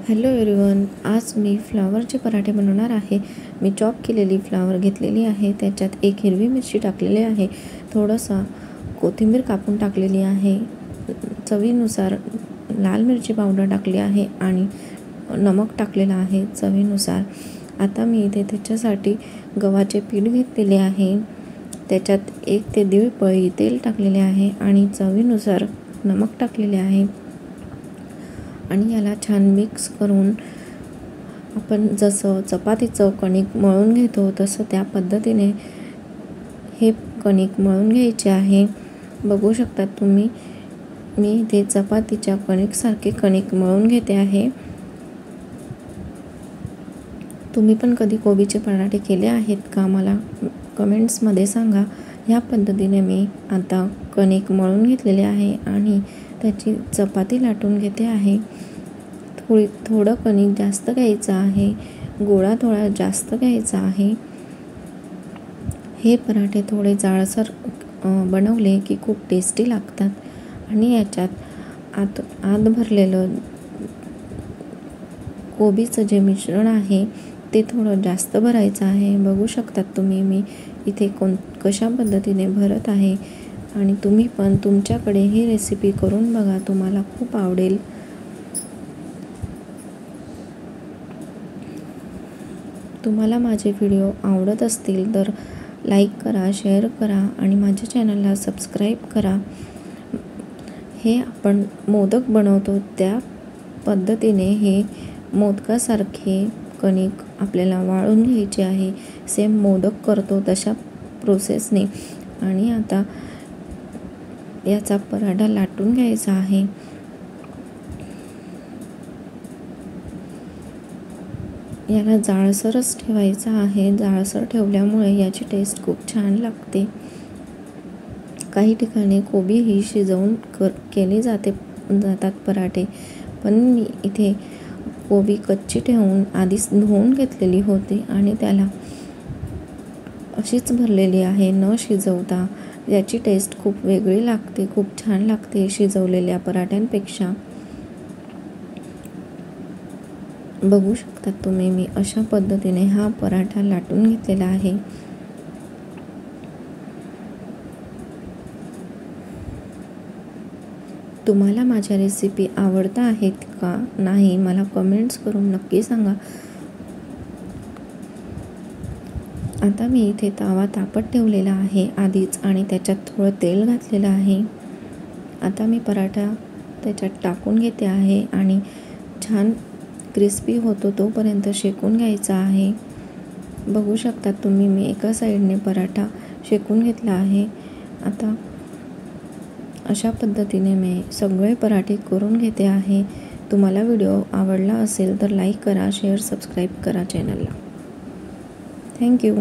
Hello everyone, आज मी फ्लावरचे पराठे बनवणार आहे। मी चॉप केलेली फ्लावर घेतलेली आहे, त्याच्यात एक हिरवी मिरची टाकलेली आहे, थोडासा कोथिंबीर कापून टाकलेली आहे, चवीनुसार लाल मिरची पावडर टाकली आहे आणि नमक टाकलेलं आहे चवीनुसार। आता मी इथे त्याच्यासाठी गव्हाचे पीठ घेतलेले आहे, त्याच्यात 1 ते 1.5 पळी तेल टाकलेले आहे आणि चवीनुसार नमक टाकलेले आहे आणि याला छान मिक्स करून आपण जसं चपातीचं कणिक मळून घेतो तसं त्या पद्धतीने हे कणिक मळून घ्यायचे आहे। बघू शकता तुम्ही, मी इथे चपातीच्या कणिकसारखे कणिक मळून घेते आहे। तुम्ही पण कधी कोबीचे पराठे केले आहेत का, मला कमेंट्समध्ये सांगा। ह्या पद्धतीने मी आता कणिक मळून घेतलेले आहे आणि त्याची चपाती लाटून घेते आहे। थोडं कणिक जास्त घ्यायचं आहे, गोळा थोडा जास्त घ्यायचा आहे। हे पराठे थोडे जाडसर बनवले की खूप टेस्टी लागतात आणि याच्यात आत भरलेलं कोबीचं जे मिश्रण आहे ते थोडं जास्त भरायचं आहे। बघू शकतात तुम्ही, मी इथे कशा पद्धतीने भरत आहे आणि तुम्ही पण तुमच्याकडे ही रेसिपी करून बघा, तुम्हाला खूप आवडेल। तुम्हाला माझे व्हिडिओ आवडत असतील तर लाईक करा, शेअर करा आणि माझ्या चॅनलला सबस्क्राईब करा। हे आपण मोदक बनवतो त्या पद्धतीने हे मोदकासारखे कणिक आपल्याला वाळून घ्यायचे आहे, सेम मोदक करतो तशा प्रोसेसने। आणि आता याचा पराठा लाटून घ्यायचा आहे। याला जाडसरच ठेवायचा आहे, जाडसर ठेवल्यामुळे याची टेस्ट खूप छान लागते। काही ठिकाणी कोबी ही शिजवून केले जातात पराठे, पण मी इथे कोबी कच्ची ठेवून आधीच धुवून घेतलेली होती आणि त्याला अशीच भरलेली आहे न शिजवता। याची टेस्ट खूप वेगळी लागते, खूप छान लागते शिजवलेल्या पराठ्यांपेक्षा। बघू शकता तुम्ही, मी अशा पद्धतीने हा पराठा लाटून घेतलेला आहे। तुम्हाला माझ्या रेसिपी आवडता आहेत का नाही मला कमेंट्स करून नक्की सांगा। आता मी इथे तवा तापत ठेवलेला आहे आधीच आणि त्याच्यात थोडं तेल घातलेलं आहे। आता मी पराठा त्याच्यात टाकून घेते आहे आणि छान क्रिस्पी होतो तोपर्यंत शेकून घ्यायचा आहे। बघू शकता तुम्ही, मी एका साईडने पराठा शेकून घेतला आहे। आता अशा पद्धतीने मी सगळे पराठे करून घेते आहे। तुम्हाला व्हिडिओ आवडला असेल तर लाईक करा, शेअर, सबस्क्राईब करा चॅनलला। थँक्यू।